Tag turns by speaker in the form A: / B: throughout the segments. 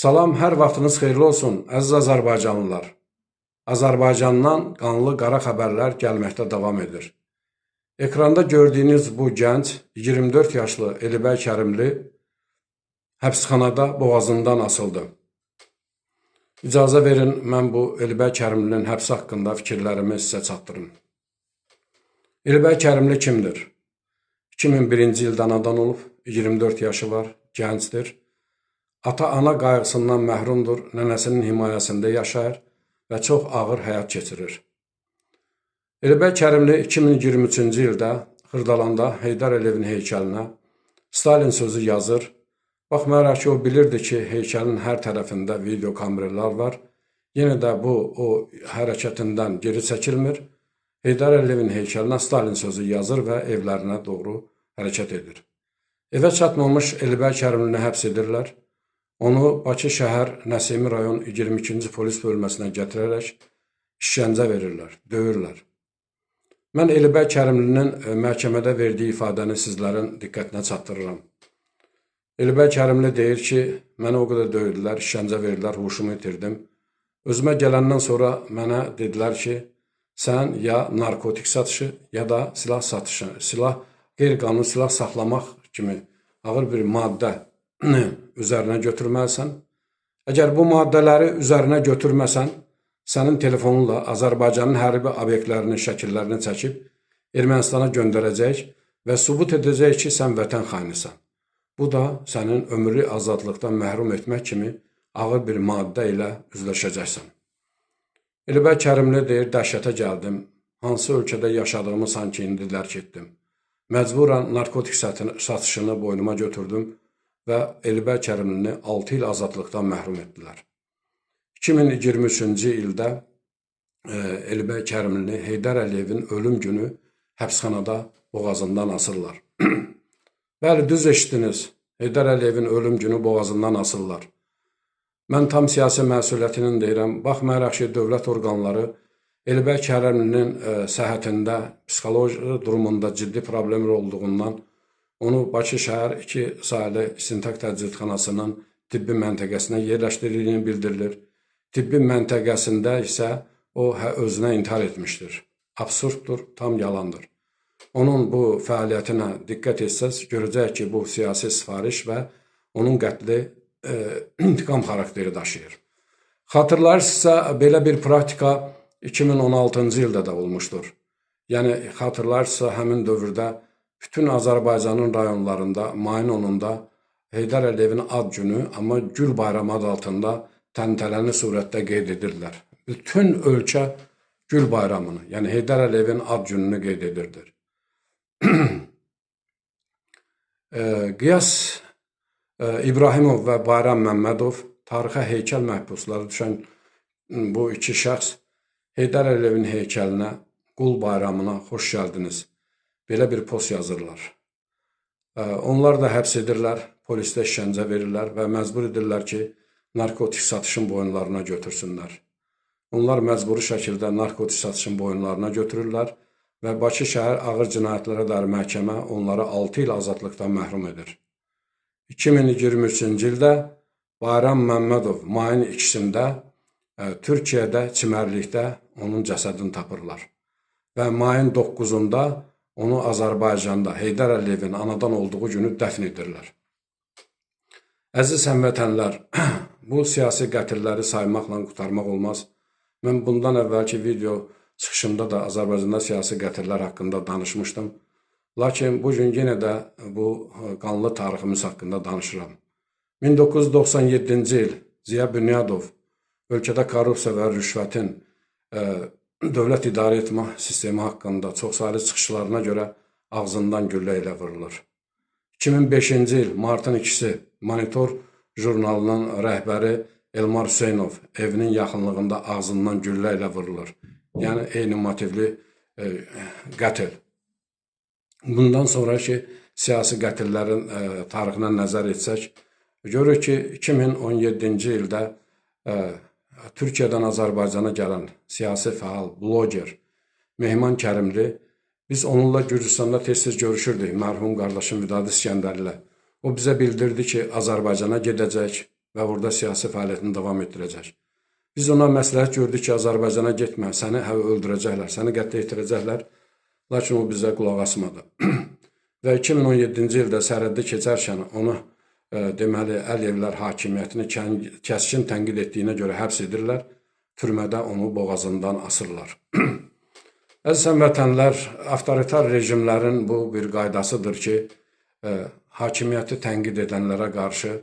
A: Salam, hər vaxtınız xeyirli olsun, əziz Azərbaycanlılar. Azərbaycandan qanlı qara xəbərlər gəlməkdə davam edir. Ekranda gördüyünüz bu gənc 24 yaşlı Elibəy Kərimli həbsxanada boğazından asıldı. İcazə verin, mən bu Elibəy Kərimlinin həbsi haqqında fikirlərimi sizə çatdırım. Elibəy Kərimli kimdir? 2001-ci ildə anadan olub, 24 yaşı var, gəncdir. Ata-ana qayğısından məhrumdur, nənəsinin himayəsində yaşayır və çox ağır həyat keçirir. Elibəy Kərimli 2023-cü ildə Xırdalanda Heydər Əliyevin heykəlinə Stalin sözü yazır. Baxmayaraq ki, o bilirdi ki, heykəlin hər tərəfində video kameralar var. Yenə də bu, o hərəkətindən geri çəkilmir. Heydər Əliyevin heykəlinə Stalin sözü yazır və evlərinə doğru hərəkət edir. Evə çatmamış Elibəy Kərimlini həbs edirlər. Onu Bakı şəhər Nəsimi rayon 22-ci polis bölməsinə gətirərək işgəncə verirlər, döyürlər. Mən Elibəy Kərimlinin məhkəmədə verdiyi ifadəni sizlərin diqqətinə çatdırıram. Elibəy Kərimli deyir ki, mənə o qədər döydülər, işgəncə verdilər, huşumu itirdim. Özümə gələndən sonra mənə dedilər ki, sən ya narkotik satışı ya da silah satışı, qeyri-qanuni silah saxlamaq kimi ağır bir maddə üzərinə götürməlisən. Əgər bu maddələri üzərinə götürməsən, sənin telefonunla Azərbaycanın hərbi obyektlərinin şəkillərini çəkib Ermənistana göndərəcək və sübut edəcək ki, sən vətən xainisən. Bu da sənin ömürlük azadlıqdan məhrum etmək kimi ağır bir maddə ilə üzləşəcəksən. Elibəy Kərimli deyir, dəhşətə gəldim. Hansı ölkədə yaşadığımı sanki indi dərk etdim. Məcburan narkotik satışını boynuma götürdüm və Elibəy Kərimlini 6 il azadlıqdan məhrum etdilər. 2023-cü ildə Elibəy Kərimlini Heydər Əliyevin ölüm günü həbsxanada boğazından asırlar. Bəli, düz eşitdiniz. Heydər Əliyevin ölüm günü boğazından asırlar. Mən tam siyasi məsuliyyətinin deyirəm. Baxmayaraq ki, dövlət orqanları Elibəy Kərimlinin səhhətində, psixoloji durumunda ciddi problemlər olduğundan onu Bakı şəhər 2 saylı istintaq təcridxanasının tibbi məntəqəsinə yerləşdirdiyini bildirilir. Tibbi məntəqəsində isə o özünə intihar etmişdir. Absurddur, tam yalandır. Onun bu fəaliyyətinə diqqət etsəz, görəcək ki, bu siyasi sifariş və onun qətli intiqam xarakteri daşıyır. Xatırlarsınızsa, belə bir praktika 2016-cı ildə də olmuşdur. Yəni, xatırlarsınızsa, həmin dövrdə bütün Azərbaycanın rayonlarında mayın 10-da Heydər Əliyevin ad günü, amma Gül bayramı adı altında təntənəli surətdə qeyd edirlər. Bütün ölkə Gül bayramını, yəni Heydər Əliyevin ad gününü qeyd edirdir. Qiyas İbrahimov və Bayram Məmmədov tarixə heykəl məhbusları düşən bu iki şəxs Heydər Əliyevin heykəlinə, Qul bayramına xoş gəldiniz. Belə bir post yazırlar. Onlar da həbs edirlər, polisdə işgəncə verirlər və məcbur edirlər ki, narkotik satışın boyunlarına götürsünlər. Onlar məcburi şəkildə narkotik satışın boyunlarına götürürlər və Bakı şəhər ağır cinayətlərə dair məhkəmə onları 6 il azadlıqdan məhrum edir. 2023-cü ildə Bayram Məmmədov mayın 2-sində Türkiyədə, Çimərlikdə onun cəsədini tapırlar. Və mayın 9-da onu Azərbaycanda Heydər Əliyevin anadan olduğu günü dəfn edirlər. Əziz həmvətənlər, bu siyasi qətilləri saymaqla qurtarmaq olmaz. Mən bundan əvvəlki video çıxışımda da Azərbaycanda siyasi qətillər haqqında danışmışdım. Lakin bugün yenə də bu qanlı tariximiz haqqında danışıram. 1997-ci il Ziya Bünyadov ölkədə korrupsiya və rüşvətin dövlət idarə etmə sistemi haqqında çoxsaylı çıxışlarına görə ağzından güllə ilə vurulur. 2005-ci il martın 2-si Monitor jurnalının rəhbəri Elmar Hüseynov evinin yaxınlığında ağzından güllə ilə vurulur. Yəni, eyni motivli qətil. Bundan sonraki siyasi qətillərin tarixinə nəzər etsək, görürük ki, 2017-ci ildə Türkiyədən Azərbaycana gələn siyasi fəal, bloger Mehman Kərimli, biz onunla Gürcüstanda tez-tez görüşürdük, mərhum qardaşım Vidadi İskəndər ilə. O bizə bildirdi ki, Azərbaycana gedəcək və burada siyasi fəaliyyətini davam etdirəcək. Biz ona məsləhət gördük ki, Azərbaycana getmə, səni öldürəcəklər, səni qətlə yetirəcəklər. Lakin o bizə qulaq asmadı. Və 2017-ci ildə sərhəddə keçərkən onu deməli Əliyevlər hakimiyyətini kəskin tənqid etdiyinə görə həbs edirlər, türmədə onu boğazından asırlar. Əziz həmvətənlər, avtoritar rejimlərin bu bir qaydasıdır ki, hakimiyyəti tənqid edənlərə qarşı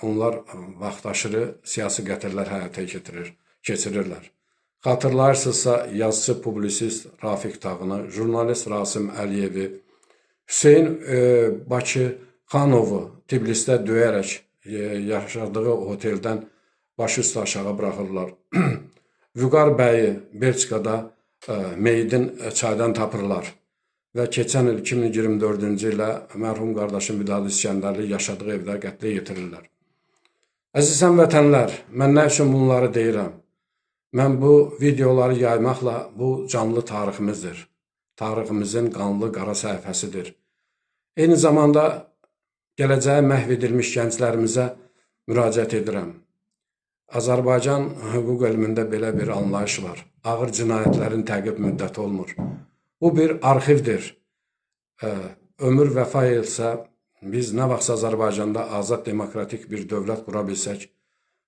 A: onlar vaxtaşırı siyasi qətllər həyata keçirirlər. Xatırlayırsınızsa, yazıcı publisist Rafiq Tağını, jurnalist Rasim Əliyevi, Hüseyin Bakıxanovu Tbilisidə döyərək yaşadığı oteldən başı üstə aşağı buraxırlar. Vüqar bəyi Belçikada meyidin çaydan tapırlar və keçən il 2024-cü ilə mərhum qardaşım Vidadi İskəndərli yaşadığı evdə qətlə yetirirlər. Əziz həmvətənlər, mən nə üçün bunları deyirəm? Mən bu videoları yaymaqla bu canlı tariximizdir. Tariximizin qanlı qara səhifəsidir. Eyni zamanda gələcəyə məhv edilmiş gənclərimizə müraciət edirəm. Azərbaycan hüquq elmində belə bir anlayış var. Ağır cinayətlərin təqib müddəti olmur. Bu bir arxivdir. Ömür vəfa etsə, biz nə vaxt Azərbaycanda azad demokratik bir dövlət qura bilsək,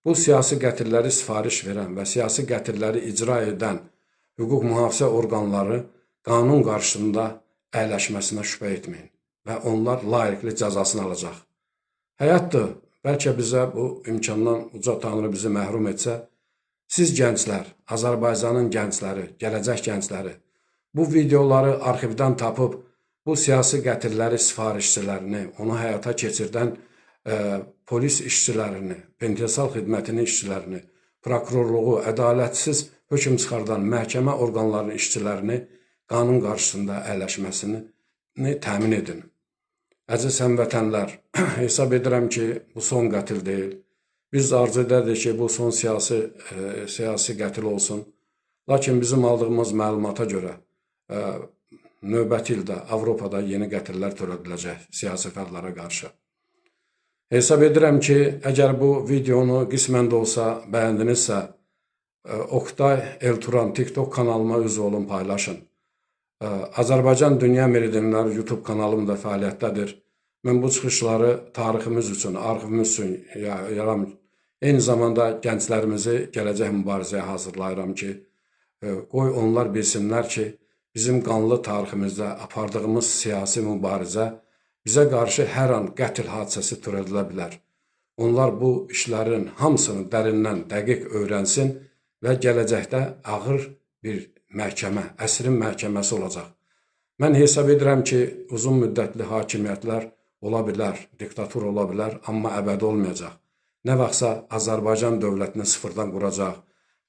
A: bu siyasi qətilləri sifariş verən və siyasi qətilləri icra edən hüquq mühafizə orqanları qanun qarşısında əyləşməsinə şübhə etməyin və onlar layiqli cəzasını alacaq. Həyatdır, bəlkə bizə bu imkandan uca Tanrı bizi məhrum etsə, siz gənclər, Azərbaycanın gəncləri, gələcək gəncləri, bu videoları arxivdən tapıb, bu siyasi qətilləri sifarişçilərini, onu həyata keçirdən polis işçilərini, penitensiar xidmətinin işçilərini, prokurorluğu, ədalətsiz hökm çıxardan məhkəmə orqanlarının işçilərini qanun qarşısında əyləşməsini təmin edin. Əziz həmvətənlər, hesab edirəm ki, bu son qətil deyil. Biz arzu edərdik ki, bu son siyasi qətil olsun. Lakin bizim aldığımız məlumata görə növbəti ildə Avropada yeni qətillər törədiləcək siyasi fəallara qarşı. Hesab edirəm ki, əgər bu videonu qismən də olsa bəyəndinizsə, Oktay Elturan TikTok kanalıma üzv olun, paylaşın. Azərbaycan Dünya Meridyenləri YouTube kanalım da fəaliyyətdədir. Mən bu çıxışları tariximiz üçün, arxivimiz üçün yaram. Eyni zamanda gənclərimizi gələcək mübarizəyə hazırlayıram ki, qoy onlar bilsinlər ki, bizim qanlı tariximizdə apardığımız siyasi mübarizə bizə qarşı hər an qətl hadisəsi törədilə bilər. Onlar bu işlərin hamısını dərindən dəqiq öyrənsin və gələcəkdə ağır bir məhkəmə, əsrin məhkəməsi olacaq. Mən hesab edirəm ki, uzun müddətli hakimiyyətlər ola bilər, diktatur ola bilər, amma əbədi olmayacaq. Nə vaxtsa Azərbaycan dövlətini sıfırdan quracaq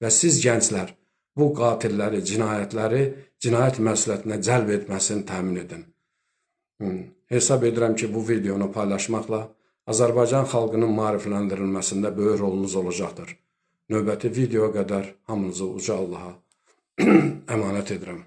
A: və siz gənclər bu qatilləri, cinayətləri cinayət məsuliyyətinə cəlb etməsini təmin edin. Hesab edirəm ki, bu videonu paylaşmaqla Azərbaycan xalqının maarifləndirilməsində böyük rolunuz olacaqdır. Növbəti videoya qədər hamınızı uca Allaha əmanət edirəm.